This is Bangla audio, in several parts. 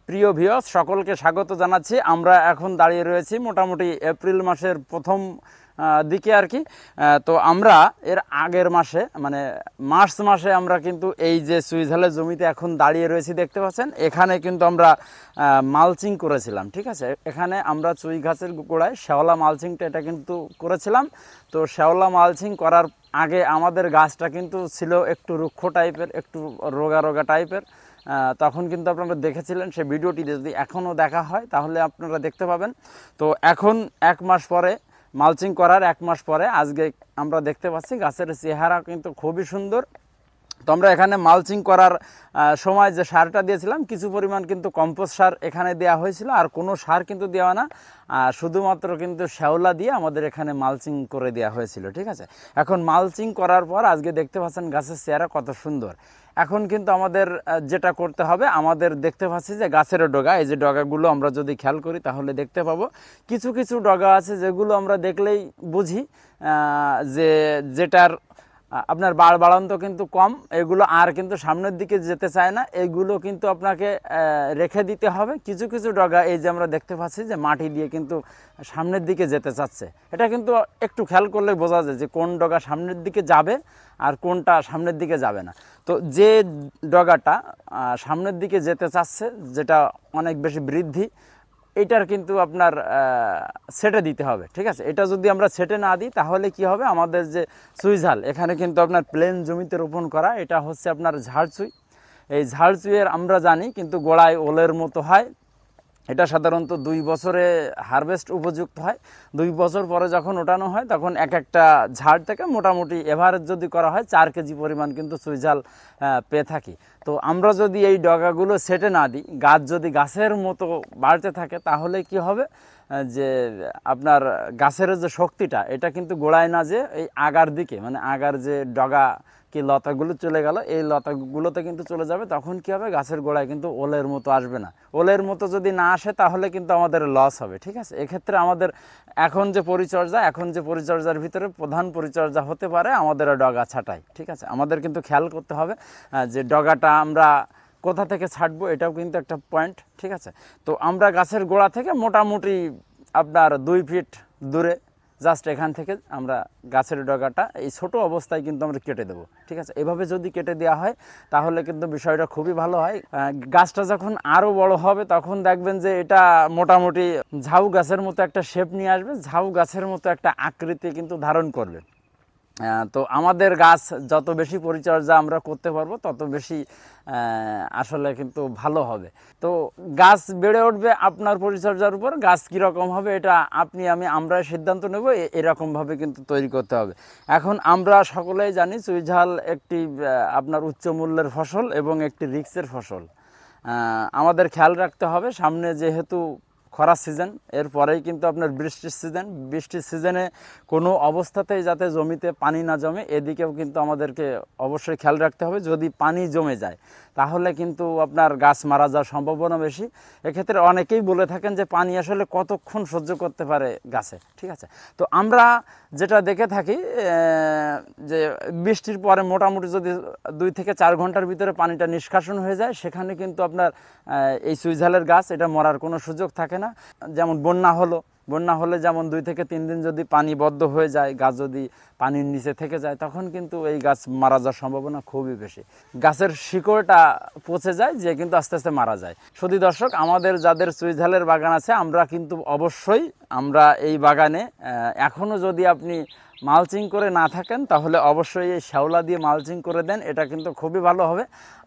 প্রিয় ভিউয়ার্স সকলকে স্বাগত জানাচ্ছি। আমরা এখন দাঁড়িয়ে রয়েছি মোটামুটি এপ্রিল মাসের প্রথম দিকে আর কি। তো আমরা এর আগের মাসে মানে মার্চ মাসে আমরা কিন্তু এই যে সুইঝালের জমিতে এখন দাঁড়িয়ে রয়েছি দেখতে পাচ্ছেন, এখানে কিন্তু আমরা মালচিং করেছিলাম। ঠিক আছে, এখানে আমরা চুই গাছের গোড়ায় শ্যাওলা মালচিংটা এটা কিন্তু করেছিলাম। তো শ্যাওলা মালচিং করার আগে আমাদের গাছটা কিন্তু ছিল একটু রুক্ষ টাইপের, একটু রোগা রোগা টাইপের। তখন কিন্তু আপনারা দেখেছিলেন, সেই ভিডিওটি যদি এখনও দেখা হয় তাহলে আপনারা দেখতে পাবেন। তো এখন এক মাস পরে, মালচিং করার এক মাস পরে আজকে আমরা দেখতে পাচ্ছি গাছের চেহারা কিন্তু খুবই সুন্দর। তো আমরা এখানে মালচিং করার সময় যে সারটা দিয়েছিলাম, কিছু পরিমাণ কিন্তু কম্পোস্ট সার এখানে দেওয়া হয়েছিল, আর কোনো সার কিন্তু দেওয়া না, শুধুমাত্র কিন্তু শ্যাওলা দিয়ে আমাদের এখানে মালচিং করে দেওয়া হয়েছিল। ঠিক আছে, এখন মালচিং করার পর আজকে দেখতে পাচ্ছেন গাছের চেহারা কত সুন্দর। এখন কিন্তু আমাদের যেটা করতে হবে, আমাদের দেখতে পাচ্ছি যে গাছের ডগা, এই যে ডগাগুলো আমরা যদি খেয়াল করি তাহলে দেখতে পাবো কিছু কিছু ডগা আছে যেগুলো আমরা দেখলেই বুঝি যে যেটার আপনার বাড়ন্ত কিন্তু কম, এগুলো আর কিন্তু সামনের দিকে যেতে চায় না, এইগুলো কিন্তু আপনাকে রেখে দিতে হবে। কিছু কিছু ডগা এই যে আমরা দেখতে পাচ্ছি যে মাটি দিয়ে কিন্তু সামনের দিকে যেতে চাচ্ছে, এটা কিন্তু একটু খেয়াল করলে বোঝা যায় যে কোন ডগা সামনের দিকে যাবে আর কোনটা সামনের দিকে যাবে না। তো যে ডগাটা সামনের দিকে যেতে চাচ্ছে, যেটা অনেক বেশি বৃদ্ধি, এটার কিন্তু আপনার সেটে দিতে হবে। ঠিক আছে, এটা যদি আমরা সেটে না দিই তাহলে কি হবে, আমাদের যে সুইঝাল এখানে কিন্তু আপনার প্লেন জমিতে রোপণ করা, এটা হচ্ছে আপনার ঝাড়চুই। এই ঝাড়চুইয়ের আমরা জানি কিন্তু গোড়ায় ওলের মতো হয়, এটা সাধারণত 2 বছরে হারভেস্ট উপযুক্ত হয়। 2 বছর পরে যখন ওঠানো হয় তখন এক একটা ঝাড় থেকে মোটামুটি এভারেজ যদি করা হয় 4 কেজি পরিমাণ কিন্তু সুইঝাল পেয়ে থাকি। তো আমরা যদি এই ডগাগুলো সেটে না দিই, গাছ যদি গাছের মতো বাড়তে থাকে তাহলে কি হবে, যে আপনার গাছের যে শক্তিটা এটা কিন্তু গোড়ায় না, যে এই আগার দিকে, মানে আগার যে ডগা কি লতাগুলো চলে গেল, এই লতাগুলোতে কিন্তু চলে যাবে। তখন কি হবে, গাছের গোড়ায় কিন্তু ওলের মতো আসবে না। ওলের মতো যদি না আসে তাহলে কিন্তু আমাদের লস হবে। ঠিক আছে, এক্ষেত্রে আমাদের এখন যে পরিচর্যার ভিতরে প্রধান পরিচর্যা হতে পারে আমাদের ডগা ছাঁটাই। ঠিক আছে, আমাদের কিন্তু খেয়াল করতে হবে যে ডগাটা আমরা কোথা থেকে ছাঁটবো, এটাও কিন্তু একটা পয়েন্ট। ঠিক আছে, তো আমরা গাছের গোড়া থেকে মোটামুটি আপনার 2 ফিট দূরে জাস্ট এখান থেকে আমরা গাছের ডগাটা এই ছোট অবস্থায় কিন্তু আমরা কেটে দেবো। ঠিক আছে, এভাবে যদি কেটে দেওয়া হয় তাহলে কিন্তু বিষয়টা খুবই ভালো হয়। গাছটা যখন আরও বড় হবে তখন দেখবেন যে এটা মোটামুটি ঝাউ গাছের মতো একটা শেপ নিয়ে আসবে, ঝাউ গাছের মতো একটা আকৃতি কিন্তু ধারণ করবে। তো আমাদের গাছ যত বেশি পরিচর্যা আমরা করতে পারবো তত বেশি আসলে কিন্তু ভালো হবে। তো গাছ বেড়ে উঠবে আপনার পরিচর্যার উপর। গাছ কীরকম হবে এটা আমরা সিদ্ধান্ত নেব, এরকমভাবে কিন্তু তৈরি করতে হবে। এখন আমরা সকলেই জানি চুইঝাল একটি আপনার উচ্চ মূল্যের ফসল এবং একটি রিস্কের ফসল। আমাদের খেয়াল রাখতে হবে, সামনে যেহেতু খরা সিজন, এরপরেই কিন্তু আপনার বৃষ্টির সিজনে কোনো অবস্থাতেই যাতে জমিতে পানি না জমে, এদিকেও কিন্তু আমাদেরকে অবশ্যই খেয়াল রাখতে হবে। যদি পানি জমে যায় তাহলে কিন্তু আপনার গাছ মারা যাওয়ার সম্ভাবনা বেশি। এক্ষেত্রে অনেকেই বলে থাকেন যে পানি আসলে কতক্ষণ সহ্য করতে পারে গাছে। ঠিক আছে, তো আমরা যেটা দেখে থাকি যে বৃষ্টির পরে মোটামুটি যদি 2 থেকে 4 ঘন্টার ভিতরে পানিটা নিষ্কাশন হয়ে যায়, সেখানে কিন্তু আপনার এই সুইঝালের গাছ এটা মরার কোনো সুযোগ থাকে না। যেমন বন্যা হলে যেমন 2 থেকে 3 দিন যদি পানি বদ্ধ হয়ে যায়, গাছ যদি পানির নিচে থেকে যায়, তখন কিন্তু এই গাছ মারা যাওয়ার সম্ভাবনা খুবই বেশি। গাছের শিকড়টা পচে যায়, যে কিন্তু আস্তে আস্তে মারা যায়। শুধু দর্শক, আমাদের যাদের সুইঝালের বাগান আছে, আমরা কিন্তু অবশ্যই এই বাগানে এখনও যদি আপনি মালচিং করে না থাকেন তাহলে অবশ্যই এই শ্যাওলা দিয়ে মালচিং করে দেন, এটা কিন্তু খুবই ভালো হবে।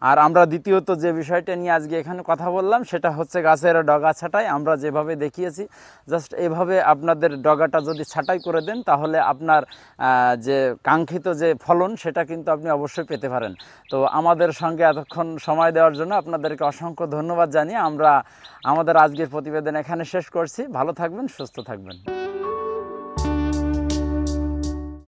আর আমরা দ্বিতীয়ত যে বিষয়টা নিয়ে আজকে এখানে কথা বললাম সেটা হচ্ছে গাছের ডগা ছাঁটাই। আমরা যেভাবে দেখিয়েছি জাস্ট এভাবে আপনাদের ডগাটা যদি ছাঁটাই করে দেন তাহলে আপনার যে কাঙ্ক্ষিত যে ফলন সেটা কিন্তু আপনি অবশ্যই পেতে পারেন। তো আমাদের সঙ্গে এতক্ষণ সময় দেওয়ার জন্য আপনাদেরকে অসংখ্য ধন্যবাদ জানিয়ে আমরা আমাদের আজকের প্রতিবেদন এখানে শেষ করছি। ভালো থাকবেন, সুস্থ থাকবেন।